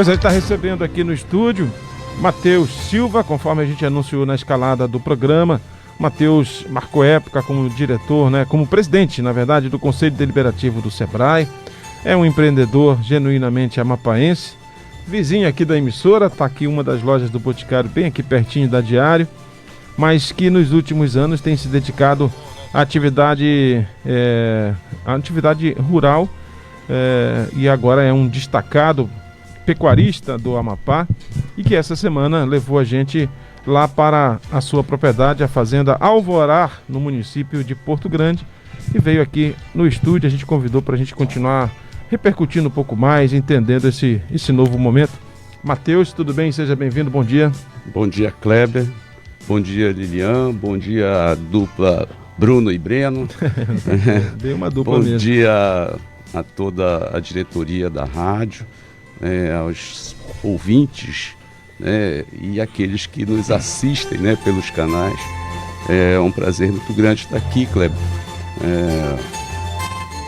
Pois a gente está recebendo aqui no estúdio Matheus Silva, conforme a gente anunciou na escalada do programa. Matheus marcou época como diretor, como presidente, na verdade, do Conselho Deliberativo do Sebrae. É um empreendedor genuinamente amapaense, vizinho aqui da emissora, está aqui uma das lojas do Boticário, bem aqui pertinho da Diário, mas que nos últimos anos tem se dedicado à atividade rural e agora é um destacado pecuarista do Amapá e que essa semana levou a gente lá para a sua propriedade, a fazenda Alvorar, no município de Porto Grande, e veio aqui no estúdio. A gente convidou para a gente continuar repercutindo um pouco mais, entendendo esse novo momento. Matheus, tudo bem? Seja bem-vindo, bom dia. Bom dia, Kleber, bom dia, Lilian, bom dia a dupla Bruno e Breno. Dei uma dupla bom mesmo. Dia a toda a diretoria da rádio, aos ouvintes, e aqueles que nos assistem, pelos canais. É um prazer muito grande estar aqui, Kleber.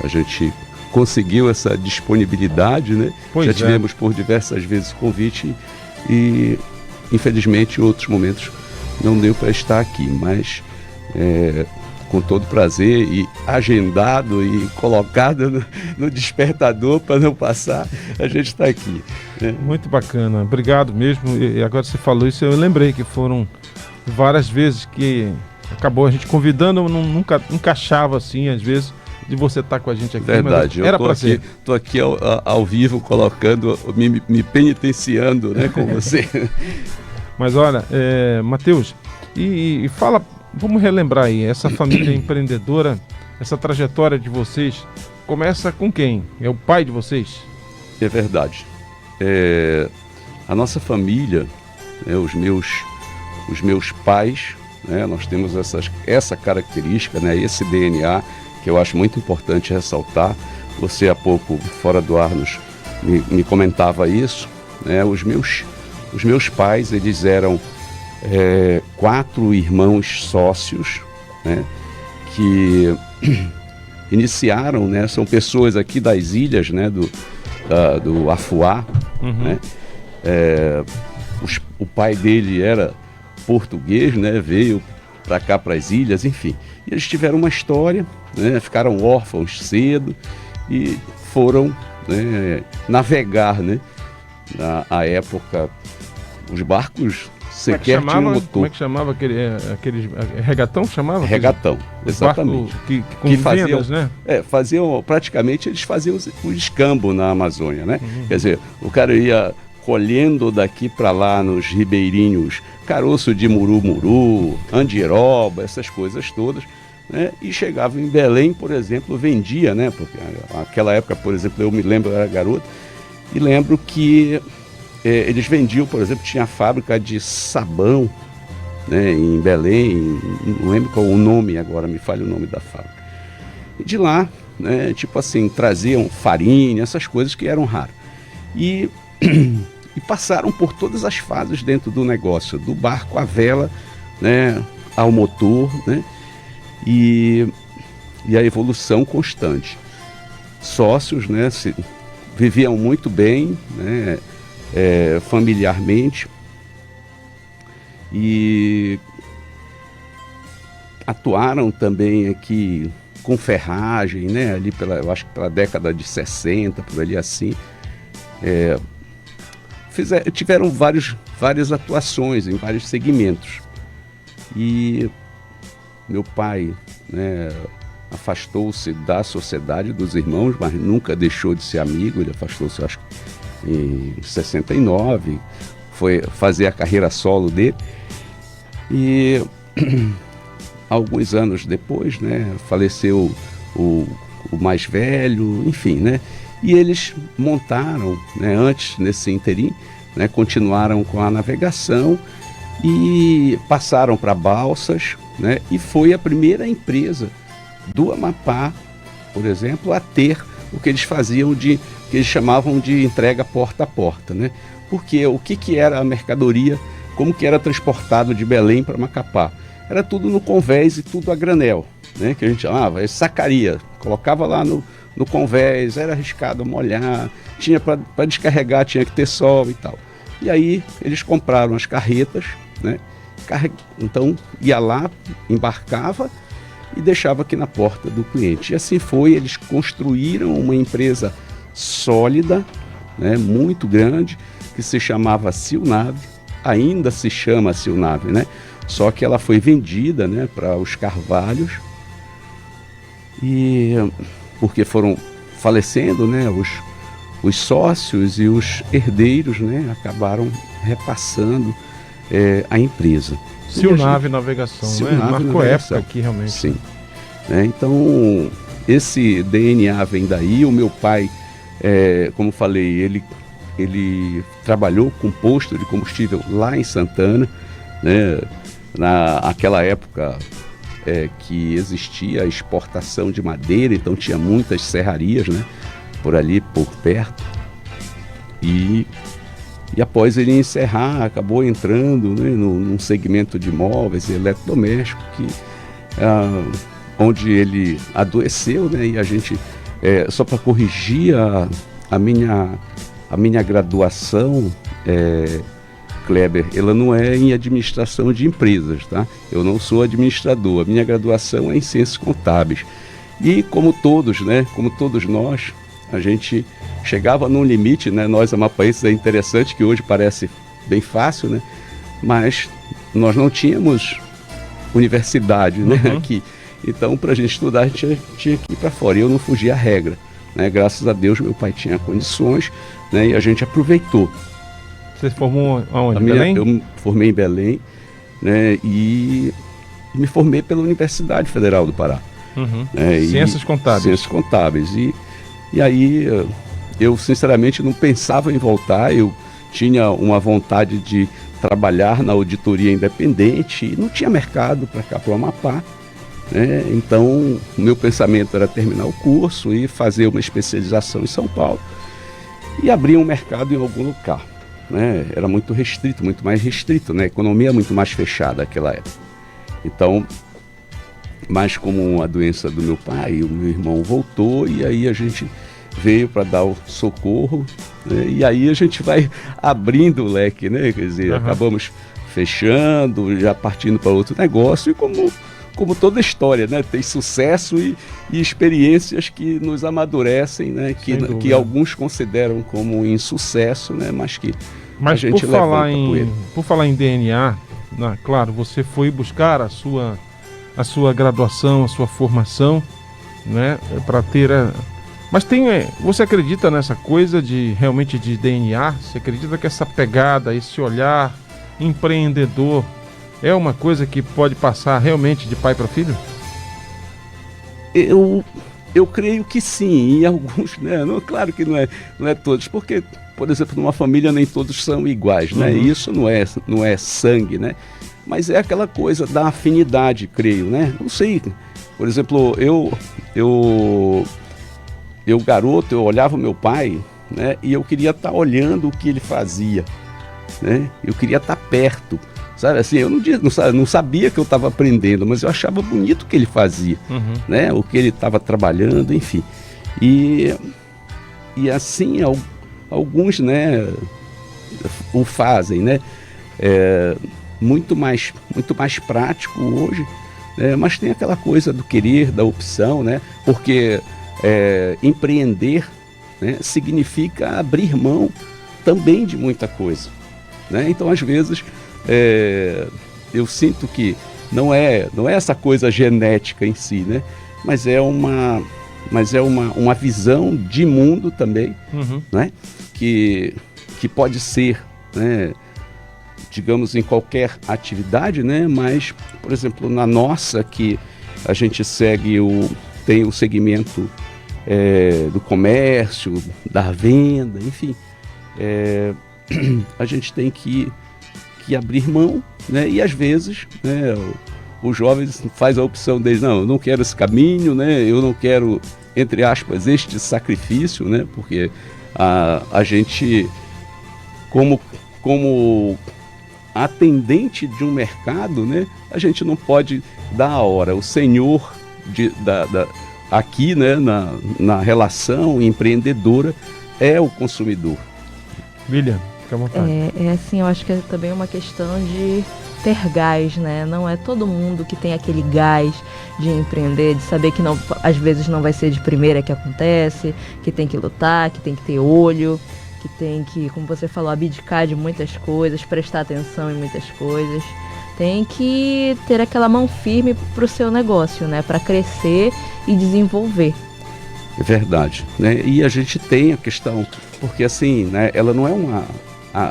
A gente conseguiu essa disponibilidade, Já tivemos por diversas vezes o convite e, infelizmente, em outros momentos não deu para estar aqui, mas com todo prazer e agendado e colocado no despertador para não passar, a gente está aqui. Muito bacana, obrigado mesmo. E agora você falou isso, eu lembrei que foram várias vezes que acabou a gente convidando, nunca encaixava assim, às vezes, de você estar com a gente aqui. Verdade, mas era para ser. Estou aqui ao vivo colocando, me penitenciando com você. Mas olha, Matheus, e fala, vamos relembrar aí, essa família empreendedora, essa trajetória de vocês, começa com quem? É o pai de vocês? É verdade. A nossa família, os meus pais, nós temos essa característica, esse DNA, que eu acho muito importante ressaltar. Você há pouco, fora do ar, me comentava isso. Os meus pais, eles eram 4 irmãos sócios, que iniciaram, são pessoas aqui das ilhas, do Afuá. Uhum. O pai dele era português, veio para cá, para as ilhas, enfim. E eles tiveram uma história, ficaram órfãos cedo e foram navegar, Na época, os barcos sequer tinham motor. Como é que chamava aquele regatão? Chamava? Regatão, exatamente. Que faziam, vendas, praticamente eles faziam o escambo na Amazônia, Uhum. Quer dizer, o cara ia colhendo daqui para lá nos ribeirinhos, caroço de murumuru, andiroba, essas coisas todas, e chegava em Belém, por exemplo, vendia, porque naquela época, por exemplo, eu me lembro, eu era garoto, e lembro que eles vendiam, por exemplo, tinha a fábrica de sabão, em Belém, não lembro qual o nome agora, me falha o nome da fábrica. E de lá, traziam farinha, essas coisas que eram raras. E passaram por todas as fases dentro do negócio, do barco à vela, ao motor, e a evolução constante. Sócios, viviam muito bem, familiarmente, e atuaram também aqui com ferragem, ali eu acho que pela década de 60, por ali assim. Tiveram várias atuações em vários segmentos. E meu pai, afastou-se da sociedade dos irmãos, mas nunca deixou de ser amigo. Ele afastou-se, acho que em 69, foi fazer a carreira solo dele. E alguns anos depois, faleceu o mais velho, enfim, E eles montaram, antes, nesse interim, continuaram com a navegação e passaram para balsas, e foi a primeira empresa do Amapá, por exemplo, a ter o que eles faziam que eles chamavam de entrega porta a porta, Porque o que era a mercadoria, como que era transportado de Belém para Macapá? Era tudo no convés e tudo a granel, Que a gente chamava, sacaria, colocava lá no convés, era arriscado molhar, tinha para descarregar, tinha que ter sol e tal. E aí eles compraram as carretas, né? Então ia lá, embarcava e deixava aqui na porta do cliente. E assim foi, eles construíram uma empresa sólida, né, muito grande, que se chamava Silnave, ainda se chama Silnave, né? Só que ela foi vendida, né, para os Carvalhos, e porque foram falecendo, né, os sócios e os herdeiros, né, acabaram repassando a empresa. Silnave Navegação, Silnave, né? Marcou Navegação. época aqui, realmente. Sim. Então, esse DNA vem daí. O meu pai, como falei, ele trabalhou com posto de combustível lá em Santana, né? Naquela época que existia a exportação de madeira, então tinha muitas serrarias, né? Por ali, por perto. E após ele encerrar, acabou entrando, né, num segmento de móveis e eletrodomésticos, onde ele adoeceu, né, e a gente, só para corrigir a minha graduação, Kleber, ela não é em administração de empresas, tá? Eu não sou administrador, a minha graduação é em ciências contábeis. E como todos, né, como todos nós, a gente chegava num limite, né? Nós, amapaenses, é interessante que hoje parece bem fácil, né? Mas nós não tínhamos universidade, né? Aqui. Então, para a gente estudar, a gente tinha que ir para fora. E eu não fugia à regra, né? Graças a Deus, meu pai tinha condições, né? E a gente aproveitou. Você formou aonde? Belém? Eu me formei em Belém, né? E me formei pela Universidade Federal do Pará. Ciências Contábeis. Ciências Contábeis. E aí eu sinceramente não pensava em voltar, eu tinha uma vontade de trabalhar na auditoria independente e não tinha mercado para cá, para o Amapá, né? Então o meu pensamento era terminar o curso e fazer uma especialização em São Paulo e abrir um mercado em algum lugar, né? Era muito restrito, muito mais restrito, né? A economia é muito mais fechada naquela época. Então, mas como a doença do meu pai, o meu irmão voltou e aí a gente veio para dar o socorro, né? E aí a gente vai abrindo o leque, né? Quer dizer, acabamos fechando, já partindo para outro negócio e como toda história, né? Tem sucesso e experiências que nos amadurecem, né? Que alguns consideram como insucesso, né? Mas que a gente levanta com ele. Por falar em DNA, né? Claro, você foi buscar a sua graduação, a sua formação, né? Para ter Mas você acredita nessa coisa realmente de DNA? Você acredita que essa pegada, esse olhar empreendedor é uma coisa que pode passar realmente de pai para filho? Eu creio que sim, e alguns, né? Não, claro que não é todos, porque, por exemplo, numa família nem todos são iguais, né? Isso não é sangue, né? Mas é aquela coisa da afinidade, creio, né? Não sei, por exemplo, eu garoto, eu olhava o meu pai, né? E eu queria estar olhando o que ele fazia, né? Eu queria estar perto, sabe? Assim, eu não sabia que eu estava aprendendo, mas eu achava bonito o que ele fazia, né? O que ele estava trabalhando, enfim. E assim, alguns, né, o fazem, né? Muito mais prático hoje, né? Mas tem aquela coisa do querer, da opção, né? Porque empreender, né, significa abrir mão também de muita coisa, né? Então, às vezes, eu sinto que não é essa coisa genética em si, né? Mas é uma visão de mundo também, né? Que pode ser, né, digamos, em qualquer atividade, né? Mas, por exemplo, na nossa, que a gente tem o segmento do comércio, da venda, enfim, a gente tem que abrir mão, né? E às vezes, né, os jovens fazem a opção deles, não, eu não quero esse caminho, né? Eu não quero, entre aspas, este sacrifício, né? Porque a gente, como atendente de um mercado, né? A gente não pode dar a hora. O senhor aqui, né, na relação empreendedora é o consumidor. William, fica à vontade. Assim, eu acho que é também uma questão de ter gás, né? Não é todo mundo que tem aquele gás de empreender, de saber que não, às vezes não vai ser de primeira que acontece, que tem que lutar, que tem que ter olho, que tem que, como você falou, abdicar de muitas coisas, prestar atenção em muitas coisas. Tem que ter aquela mão firme para o seu negócio, né? Para crescer e desenvolver. É verdade, né? E a gente tem a questão, porque assim, né, ela não é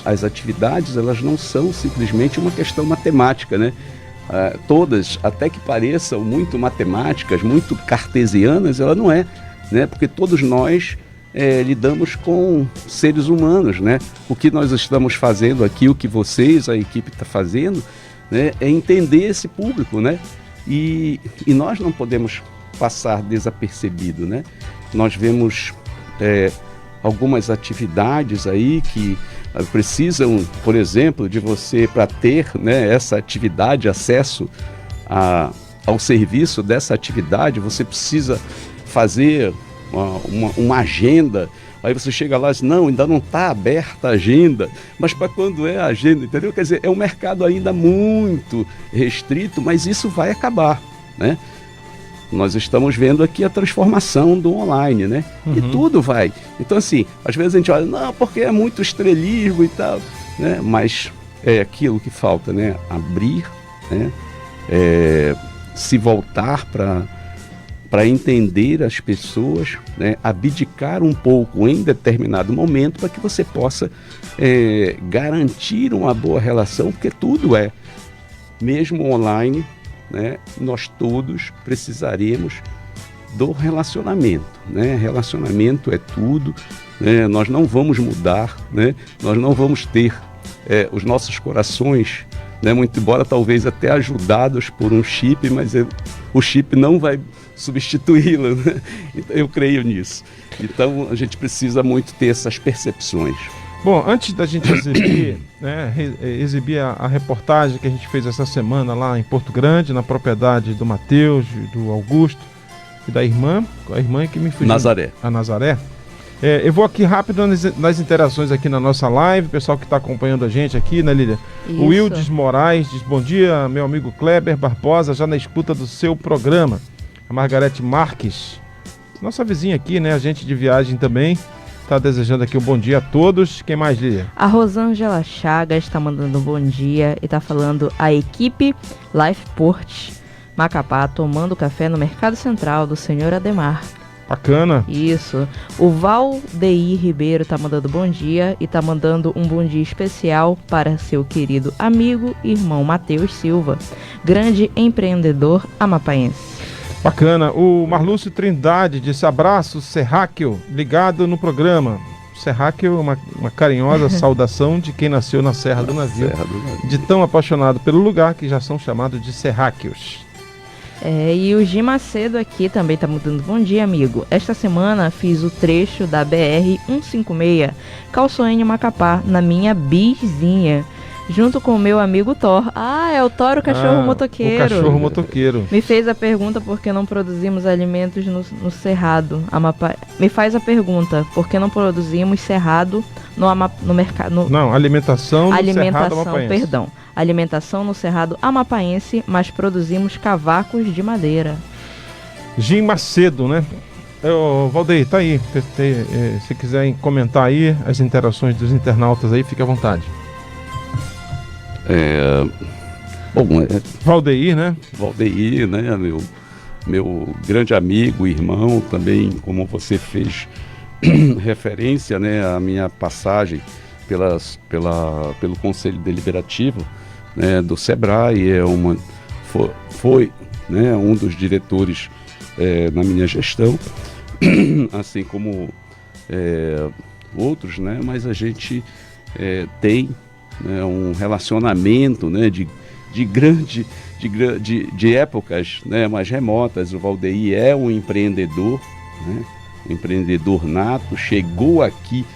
as atividades, elas não são simplesmente uma questão matemática, né? Todas, até que pareçam muito matemáticas, muito cartesianas, ela não é, né? Porque todos nós lidamos com seres humanos, né? O que nós estamos fazendo aqui, o que vocês, a equipe está fazendo, né, é entender esse público, né? E nós não podemos passar desapercebido, né? Nós vemos algumas atividades aí que precisam, por exemplo, de você para ter, né, essa atividade, acesso ao serviço dessa atividade, você precisa fazer uma agenda. Aí você chega lá e diz, não, ainda não está aberta a agenda, mas para quando é a agenda, entendeu? Quer dizer, é um mercado ainda muito restrito, mas isso vai acabar, né? Nós estamos vendo aqui a transformação do online, né? E tudo vai. Então, assim, às vezes a gente olha, não, porque é muito estrelismo e tal, né? Mas é aquilo que falta, né? Abrir, né? Se voltar para entender as pessoas, né? Abdicar um pouco em determinado momento para que você possa garantir uma boa relação, porque tudo mesmo online, né, nós todos precisaremos do relacionamento, né? Relacionamento é tudo, né? Nós não vamos mudar, né? Nós não vamos ter os nossos corações, né, muito embora talvez até ajudados por um chip, mas o chip não vai substituí-lo, né? Então, eu creio nisso. Então a gente precisa muito ter essas percepções. Bom, antes da gente exibir, né, a reportagem que a gente fez essa semana lá em Porto Grande, na propriedade do Matheus, do Augusto e da irmã, a irmã que me fugiu. Nazaré. A Nazaré. Eu vou aqui rápido nas interações aqui na nossa live, o pessoal que está acompanhando a gente aqui, né, Lília? O Wildes Moraes diz, bom dia, meu amigo Kleber Barbosa, já na escuta do seu programa. A Margarete Marques, nossa vizinha aqui, né, agente de viagem também, está desejando aqui um bom dia a todos. Quem mais, Lília? A Rosângela Chagas está mandando um bom dia e está falando a equipe Lifeport Macapá tomando café no Mercado Central do Senhor Ademar. Bacana. Isso. O Valdeir Ribeiro está mandando bom dia e está mandando um bom dia especial para seu querido amigo e irmão Matheus Silva, grande empreendedor amapaense. Bacana. O Marlúcio Trindade disse, abraço, Serráqueo, ligado no programa. Serráqueo, uma carinhosa saudação de quem nasceu na Serra do Navio. De tão apaixonado pelo lugar que já são chamados de Serráqueos. E o Gi Macedo aqui também tá mudando. Bom dia, amigo. Esta semana fiz o trecho da BR-156, Calçoene Macapá, na minha bizinha, junto com o meu amigo Thor. É o Thor, o cachorro motoqueiro. O cachorro motoqueiro. Me fez a pergunta por que não produzimos alimentos no Cerrado. Me faz a pergunta por que não produzimos cerrado no mercado. Não, alimentação no Cerrado Amapaense. Perdão. Alimentação no Cerrado Amapaense, mas produzimos cavacos de madeira. Gim Macedo, né? Valdeir, tá aí. Se quiserem comentar aí as interações dos internautas aí, fique à vontade. Valdeir, né? Valdeir, né? Meu grande amigo, irmão, também, como você fez referência, né, à minha passagem pelo Conselho Deliberativo, né, do Sebrae, foi né, um dos diretores na minha gestão, assim como outros, né, mas a gente tem, né, um relacionamento, né, de épocas, né, mais remotas. O Valdeir é um empreendedor, né, um empreendedor nato, chegou aqui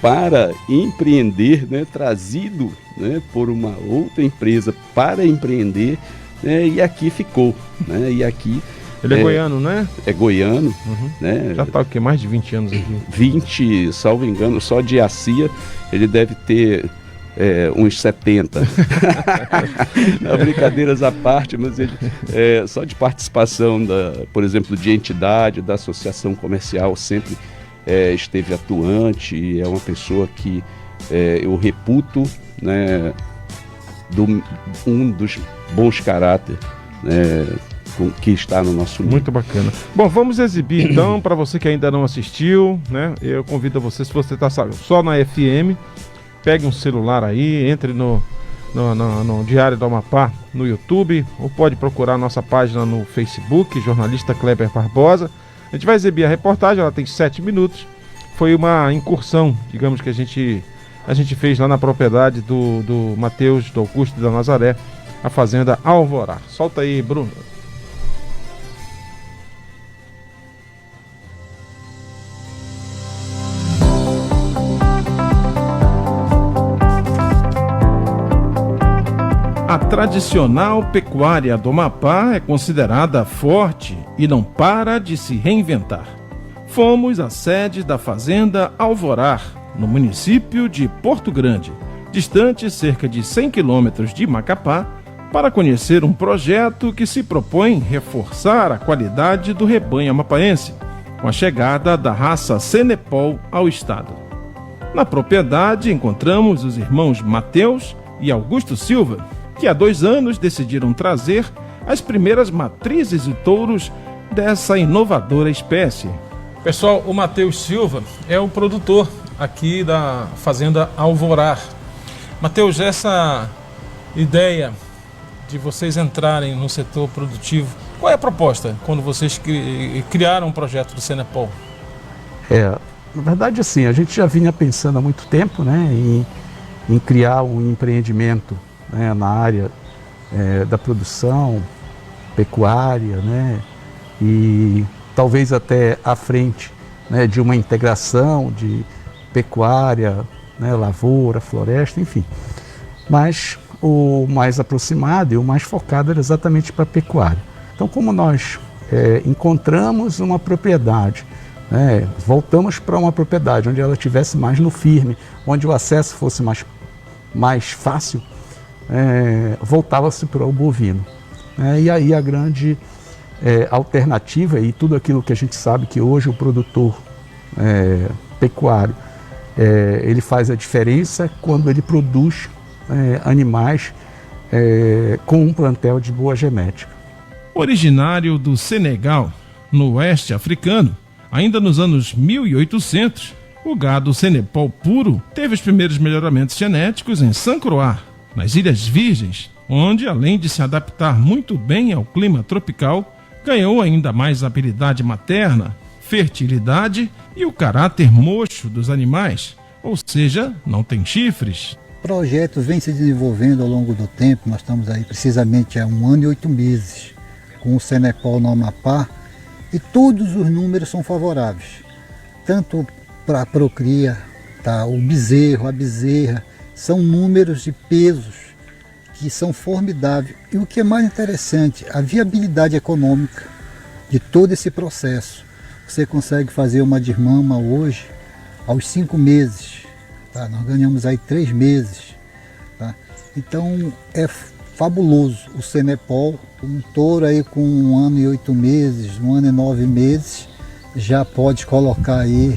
para empreender, né, trazido, né, por uma outra empresa para empreender, né, e aqui ficou, né, e aqui Ele é goiano, né? É goiano, né? Já está o quê? Mais de 20 anos aqui. 20, salvo engano, só de ACIA ele deve ter uns 70. Não, brincadeiras à parte, mas ele só de participação, por exemplo, de entidade, da associação comercial, sempre esteve atuante, e é uma pessoa que eu reputo, né, um dos bons caráteres, né, que está no nosso meio. Muito bacana. Bom, vamos exibir então, para você que ainda não assistiu, né? Eu convido você, se você está só na FM, pegue um celular aí, entre no Diário do Amapá no YouTube, ou pode procurar nossa página no Facebook, jornalista Kleber Barbosa. A gente vai exibir a reportagem, ela tem 7 minutos. Foi uma incursão, digamos, que a gente fez lá na propriedade do Mateus, do Augusto da Nazaré, a fazenda Alvorá. Solta aí, Bruno. A tradicional pecuária do Amapá é considerada forte e não para de se reinventar. Fomos à sede da fazenda Alvorá, no município de Porto Grande, distante cerca de 100 quilômetros de Macapá, para conhecer um projeto que se propõe reforçar a qualidade do rebanho amapaense, com a chegada da raça Senepol ao estado. Na propriedade encontramos os irmãos Mateus e Augusto Silva, que há 2 anos decidiram trazer as primeiras matrizes de touros dessa inovadora espécie. Pessoal, o Mateus Silva é o produtor aqui da fazenda Alvorá. Mateus, essa ideia de vocês entrarem no setor produtivo, qual é a proposta quando vocês criaram um projeto do Senepol? Na verdade, assim, a gente já vinha pensando há muito tempo, né, em criar um empreendimento, né, na área da produção pecuária, né, e talvez até à frente, né, de uma integração de pecuária, né, lavoura, floresta, enfim. Mas o mais aproximado e o mais focado era exatamente para a pecuária. Então, como nós encontramos uma propriedade, né, voltamos para uma propriedade onde ela estivesse mais no firme, onde o acesso fosse mais fácil, voltava-se para o bovino. E aí a grande alternativa, e tudo aquilo que a gente sabe que hoje o produtor pecuário, ele faz a diferença quando ele produz animais com um plantel de boa genética. Originário do Senegal, no oeste africano, ainda nos anos 1800, o gado Senepol puro teve os primeiros melhoramentos genéticos em Saint Croix, nas Ilhas Virgens, onde, além de se adaptar muito bem ao clima tropical, ganhou ainda mais habilidade materna, fertilidade e o caráter mocho dos animais, ou seja, não tem chifres. O projeto vem se desenvolvendo ao longo do tempo. Nós estamos aí precisamente há 1 ano e 8 meses com o Senepol no Amapá, e todos os números são favoráveis, tanto para a procria, tá? O bezerro, a bezerra, são números de pesos que são formidáveis. E o que é mais interessante, a viabilidade econômica de todo esse processo. Você consegue fazer uma desmama hoje aos 5 meses, tá? Nós ganhamos aí 3 meses, tá? Então é fabuloso o Senepol. Um touro aí com 1 ano e 8 meses, 1 ano e 9 meses, já pode colocar aí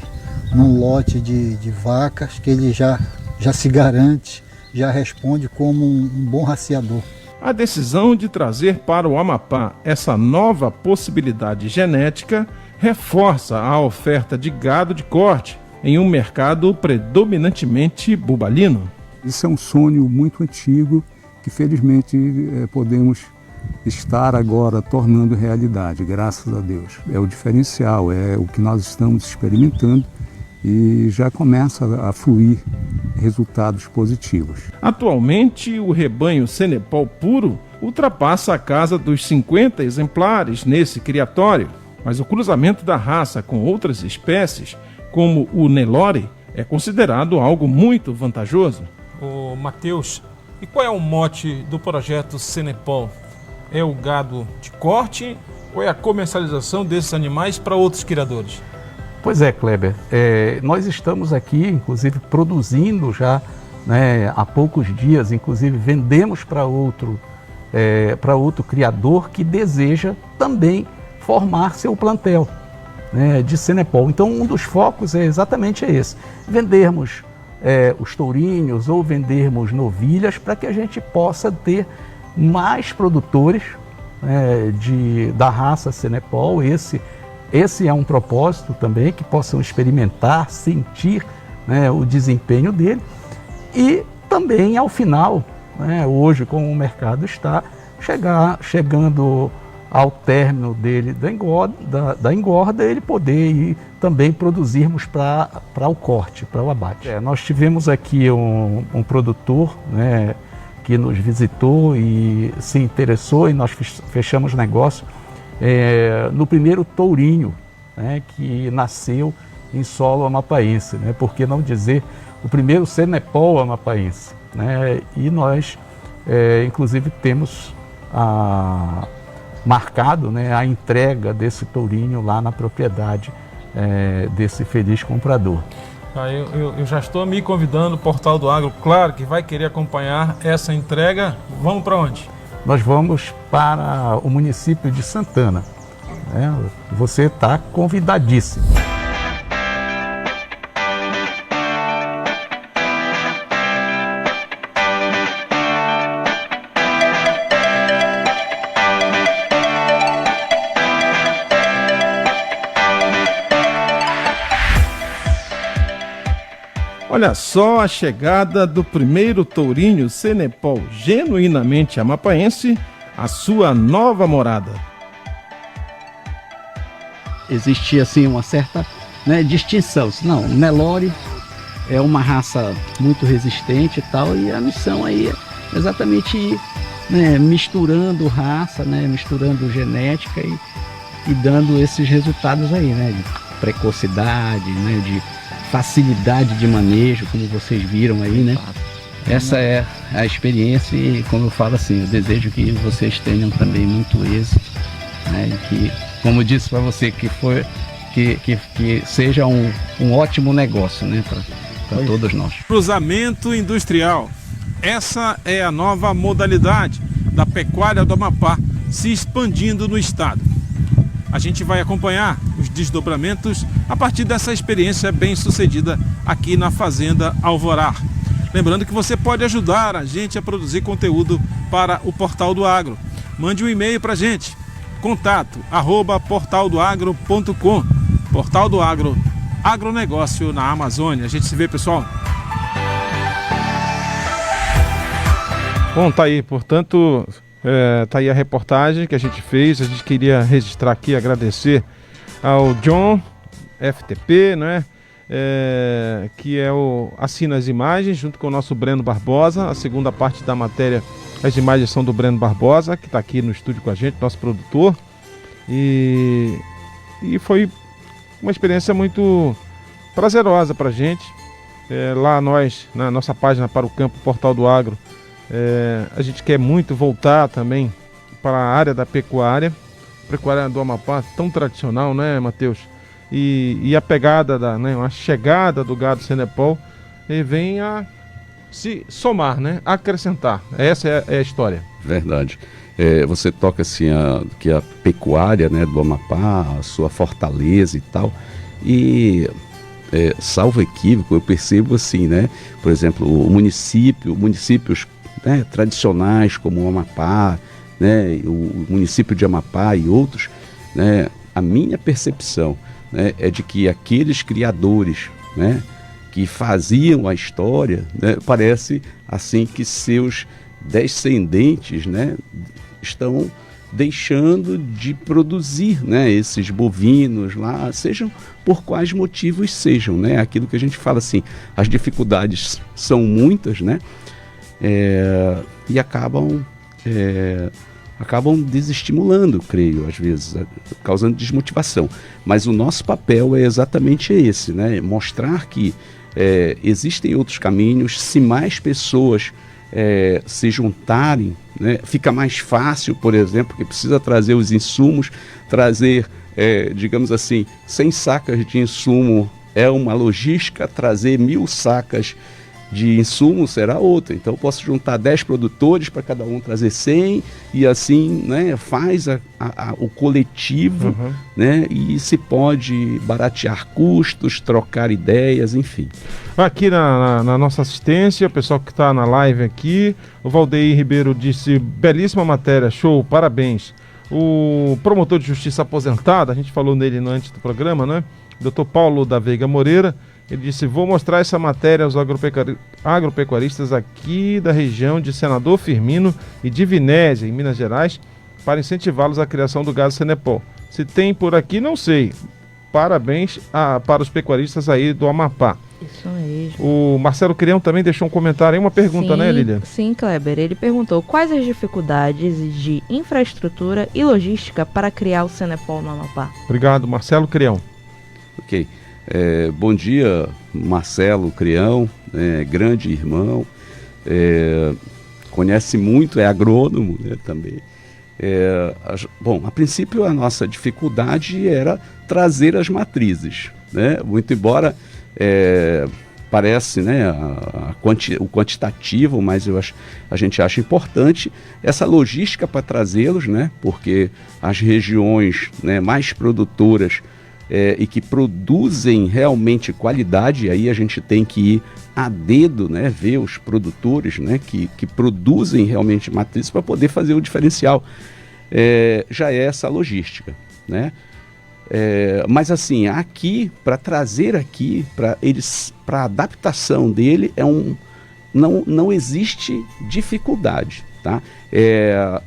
num lote de vacas que ele já se garante, já responde como um bom raciador. A decisão de trazer para o Amapá essa nova possibilidade genética reforça a oferta de gado de corte em um mercado predominantemente bubalino. Isso é um sonho muito antigo que felizmente podemos estar agora tornando realidade, graças a Deus. É o diferencial, é o que nós estamos experimentando e já começa a fluir resultados positivos. Atualmente, o rebanho Senepol puro ultrapassa a casa dos 50 exemplares nesse criatório, mas o cruzamento da raça com outras espécies, como o Nelore, é considerado algo muito vantajoso. Ô Mateus, e qual é o mote do projeto Senepol? É o gado de corte Qual é a comercialização desses animais para outros criadores? Pois é, Kleber, nós estamos aqui, inclusive, produzindo já, né, há poucos dias, inclusive vendemos para outro criador que deseja também formar seu plantel, né, de Senepol. Então, um dos focos é exatamente esse, vendermos os tourinhos ou vendermos novilhas para que a gente possa ter mais produtores da raça Senepol. Esse é um propósito também, que possam experimentar, sentir, né, o desempenho dele. E também, ao final, né, hoje, como o mercado está, chegando ao término dele da engorda, ele poder ir também produzirmos para o corte, para o abate. Nós tivemos aqui um produtor, né, que nos visitou e se interessou, e nós fechamos negócio no primeiro tourinho, né, que nasceu em solo amapaense, né, por que não dizer o primeiro Senepol amapaense, né, e nós inclusive temos marcado, né, a entrega desse tourinho lá na propriedade desse feliz comprador. Eu já estou me convidando, o Portal do Agro, claro que vai querer acompanhar essa entrega. Vamos para onde? Nós vamos para o município de Santana. Você está convidadíssimo. Olha só a chegada do primeiro tourinho Senepol genuinamente amapaense, a sua nova morada. Existia assim uma certa, né, distinção. Não, o Nelore é uma raça muito resistente e tal, e a missão aí é exatamente ir, né, misturando raça, né, misturando genética e dando esses resultados aí, né, de precocidade, né, de facilidade de manejo, como vocês viram aí, né? Essa é a experiência e, como eu falo assim, eu desejo que vocês tenham também muito êxito, né? E que, como eu disse para você, que seja um ótimo negócio, né? Para todos nós. Cruzamento industrial. Essa é a nova modalidade da pecuária do Amapá se expandindo no estado. A gente vai acompanhar os desdobramentos a partir dessa experiência bem-sucedida aqui na Fazenda Alvorar. Lembrando que você pode ajudar a gente a produzir conteúdo para o Portal do Agro. Mande um e-mail para a gente, contato@portaldoagro.com. Portal do Agro, agronegócio na Amazônia. A gente se vê, pessoal. Bom, tá aí, portanto... tá aí a reportagem que a gente fez. A gente queria registrar aqui, agradecer ao John FTP, né? Que assina as imagens junto com o nosso Breno Barbosa. A segunda parte da matéria, as imagens são do Breno Barbosa, que está aqui no estúdio com a gente, nosso produtor. E foi uma experiência muito prazerosa para a gente. Lá nós, na nossa página Para o Campo, Portal do Agro, a gente quer muito voltar também para a área da pecuária do Amapá, tão tradicional, né, Matheus? E a pegada, a chegada do gado Senepol vem a se somar, né? Acrescentar. Essa é a história. Verdade. Você toca assim que a pecuária, né, do Amapá, a sua fortaleza e tal, e salvo equívoco, eu percebo assim, né? Por exemplo, municípios, né, tradicionais como o Amapá, né, o município de Amapá e outros, né, a minha percepção, né, é de que aqueles criadores, né, que faziam a história, né, parece assim que seus descendentes, né, estão deixando de produzir, né, esses bovinos lá, sejam por quais motivos sejam, né, aquilo que a gente fala assim, as dificuldades são muitas, né, e acabam desestimulando, creio, às vezes, causando desmotivação. Mas o nosso papel é exatamente esse, né? Mostrar que existem outros caminhos, se mais pessoas se juntarem, né? Fica mais fácil, por exemplo, porque precisa trazer os insumos, trazer, digamos assim, 100 sacas de insumo é uma logística, trazer 1000 sacas de insumo será outra. Então eu posso juntar 10 produtores para cada um trazer 100 e assim, né, faz o coletivo, né, e se pode baratear custos, trocar ideias, enfim. Aqui na nossa assistência, o pessoal que está na live aqui, o Valdeir Ribeiro disse, belíssima matéria, show, parabéns. O promotor de justiça aposentado, a gente falou nele antes do programa, né? Dr. Paulo da Veiga Moreira, ele disse, vou mostrar essa matéria aos agropecuaristas aqui da região de Senador Firmino e de Vinésia, em Minas Gerais, para incentivá-los à criação do gado Senepol. Se tem por aqui, não sei. Parabéns para os pecuaristas aí do Amapá. Isso mesmo. O Marcelo Crião também deixou um comentário aí, uma pergunta, sim, né, Lília? Sim, Kleber. Ele perguntou quais as dificuldades de infraestrutura e logística para criar o Senepol no Amapá. Obrigado, Marcelo Crião. Ok. Bom dia, Marcelo Crião, grande irmão, conhece muito, é agrônomo, né, também. Bom, a princípio a nossa dificuldade era trazer as matrizes, né? Muito embora parece, né, o quantitativo, mas a gente acha importante essa logística para trazê-los, né? Porque as regiões, né, mais produtoras e que produzem realmente qualidade, aí a gente tem que ir a dedo, né, ver os produtores, né, que produzem realmente matrizes para poder fazer o diferencial. Já é essa logística, né? Mas assim, aqui, para trazer aqui, para a adaptação dele, não existe dificuldade, tá?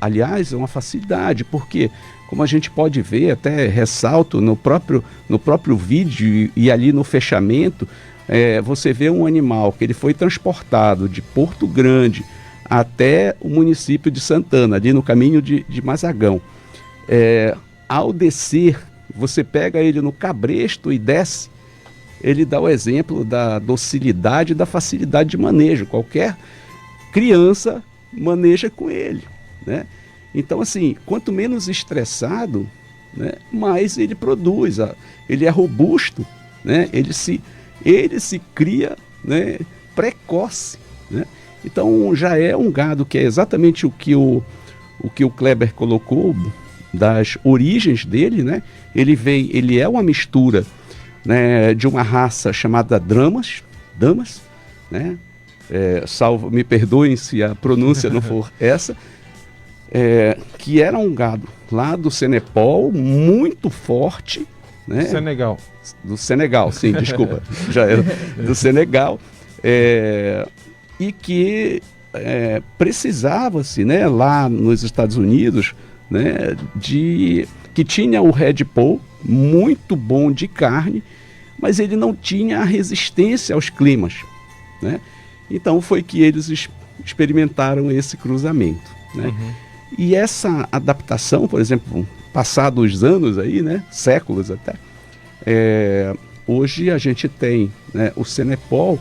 Aliás, é uma facilidade, porque como a gente pode ver, até ressalto no próprio vídeo e ali no fechamento, você vê um animal que ele foi transportado de Porto Grande até o município de Santana, ali no caminho de Mazagão. Ao descer, você pega ele no cabresto e desce, ele dá o exemplo da docilidade e da facilidade de manejo. Qualquer criança maneja com ele, né? Então, assim, quanto menos estressado, né, mais ele produz. Ele é robusto, né? Ele se cria, né, precoce, né? Então, já é um gado que é exatamente o que o Kleber colocou das origens dele, né? Ele é uma mistura, né, de uma raça chamada Damas, né? Me perdoem se a pronúncia não for essa. Que era um gado lá do Senepol, muito forte, né? Senegal. Do Senegal, sim, desculpa, já era do Senegal, e que precisava-se, né, lá nos Estados Unidos, né, que tinha o Red Poll, muito bom de carne, mas ele não tinha a resistência aos climas, né? Então foi que eles experimentaram esse cruzamento, né? E essa adaptação, por exemplo, passados anos aí, né, séculos até, hoje a gente tem, né, o Senepol,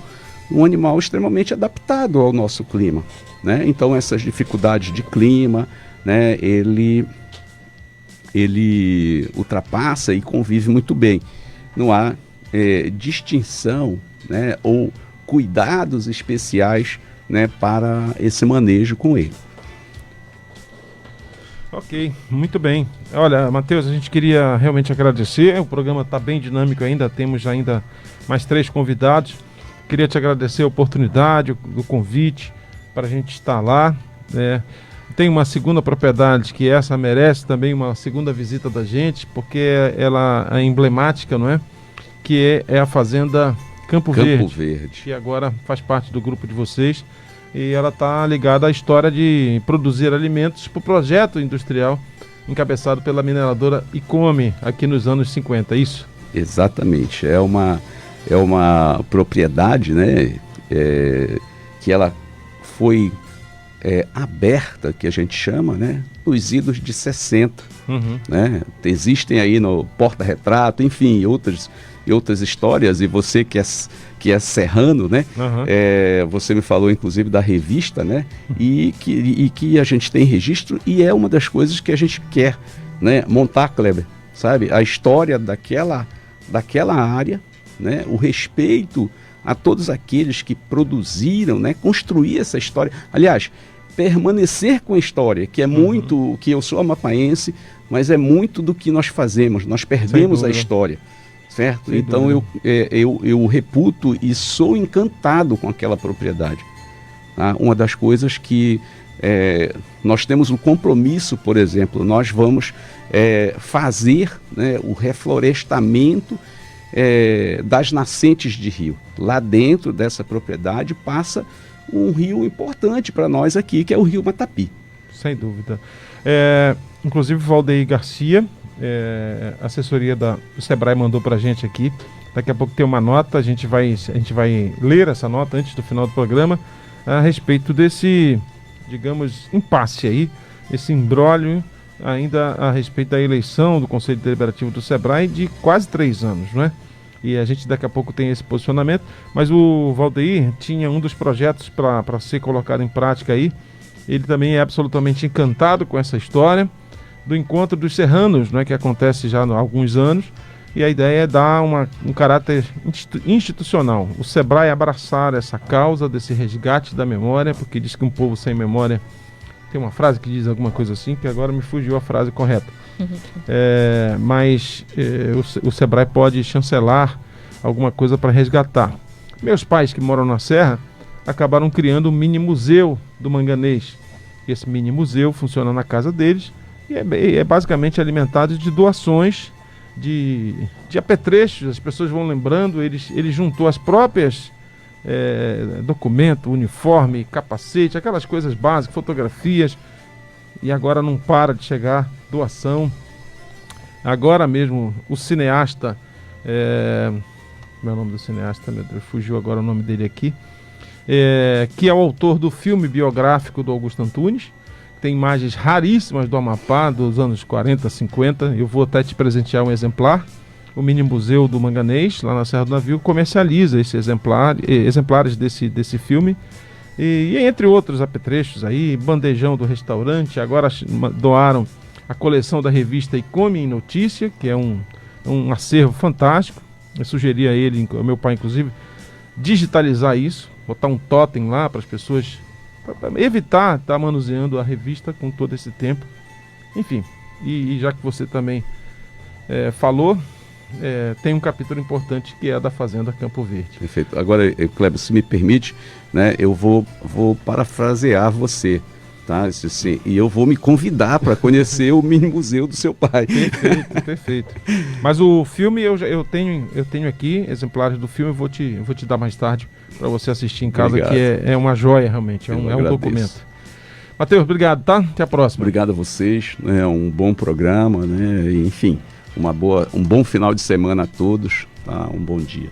um animal extremamente adaptado ao nosso clima, né? Então essas dificuldades de clima, né, ele ultrapassa e convive muito bem. Não há distinção, né, ou cuidados especiais, né, para esse manejo com ele. Ok, muito bem. Olha, Matheus, a gente queria realmente agradecer. O programa está bem dinâmico ainda, temos ainda mais 3 convidados. Queria te agradecer a oportunidade, o convite para a gente estar lá. Tem uma segunda propriedade que essa merece também uma segunda visita da gente, porque ela é emblemática, não é? Que é a Fazenda Campo Verde, que agora faz parte do grupo de vocês. E ela está ligada à história de produzir alimentos para o projeto industrial encabeçado pela mineradora Icome aqui nos anos 50, é isso? Exatamente, é uma propriedade, né, que ela foi aberta, que a gente chama, né, nos idos de 60, né? Existem aí no porta-retrato, enfim, outras e outras histórias, e você que é serrano, né? Aham. Você me falou inclusive da revista, né? E que a gente tem registro, e é uma das coisas que a gente quer, né? Montar, Kleber, sabe? A história daquela área, né? O respeito a todos aqueles que produziram, né? Construir essa história. Aliás, permanecer com a história, que é muito, que eu sou amapaense, mas é muito do que nós fazemos, nós perdemos a história, certo? Sem Então eu reputo e sou encantado com aquela propriedade. Tá? Uma das coisas que nós temos um compromisso, por exemplo, nós vamos fazer, né, o reflorestamento das nascentes de rio. Lá dentro dessa propriedade passa um rio importante para nós aqui, que é o Rio Matapi. Sem dúvida. Inclusive, Valdeir Garcia, assessoria do Sebrae mandou para a gente aqui. Daqui a pouco tem uma nota, a gente vai ler essa nota antes do final do programa, a respeito desse, digamos, impasse aí, esse imbróglio ainda a respeito da eleição do Conselho Deliberativo do Sebrae de quase 3 anos, não é? E a gente daqui a pouco tem esse posicionamento, mas o Valdeir tinha um dos projetos para ser colocado em prática aí. Ele também é absolutamente encantado com essa história do Encontro dos Serranos, né, que acontece já há alguns anos, e a ideia é dar um caráter institucional. O Sebrae abraçar essa causa desse resgate da memória, porque diz que um povo sem memória... Tem uma frase que diz alguma coisa assim, que agora me fugiu a frase correta. Mas o Sebrae pode chancelar alguma coisa para resgatar. Meus pais, que moram na Serra, acabaram criando um mini museu do manganês. Esse mini museu funciona na casa deles e é basicamente alimentado de doações de apetrechos. As pessoas vão lembrando, ele juntou as próprias documento, uniforme, capacete, aquelas coisas básicas, fotografias, e agora não para de chegar doação. Agora mesmo o cineasta, como é o nome do cineasta, meu Deus, fugiu agora o nome dele aqui, que é o autor do filme biográfico do Augusto Antunes, tem imagens raríssimas do Amapá dos anos 40, 50, eu vou até te presentear um exemplar. O Mini Museu do Manganês, lá na Serra do Navio, comercializa esse exemplares desse filme, e entre outros apetrechos aí, bandejão do restaurante. Agora doaram a coleção da revista Icome em Notícia, que é um acervo fantástico. Eu sugeri a ele, ao meu pai inclusive, digitalizar isso, botar um totem lá para as pessoas, para evitar estar manuseando a revista com todo esse tempo. Enfim, e já que você também falou, tem um capítulo importante que é a da Fazenda Campo Verde. Perfeito. Agora, Kleber, se me permite, né, eu vou parafrasear você, tá? Assim, e eu vou me convidar para conhecer o mini museu do seu pai. Perfeito, perfeito. Mas o filme eu tenho aqui exemplares do filme, eu vou te dar mais tarde para você assistir em casa. Obrigado. Que é uma joia realmente, é um documento. Matheus, obrigado, tá? Até a próxima. Obrigado a vocês, né? Um bom programa, né? Enfim, um bom final de semana a todos, tá? Um bom dia.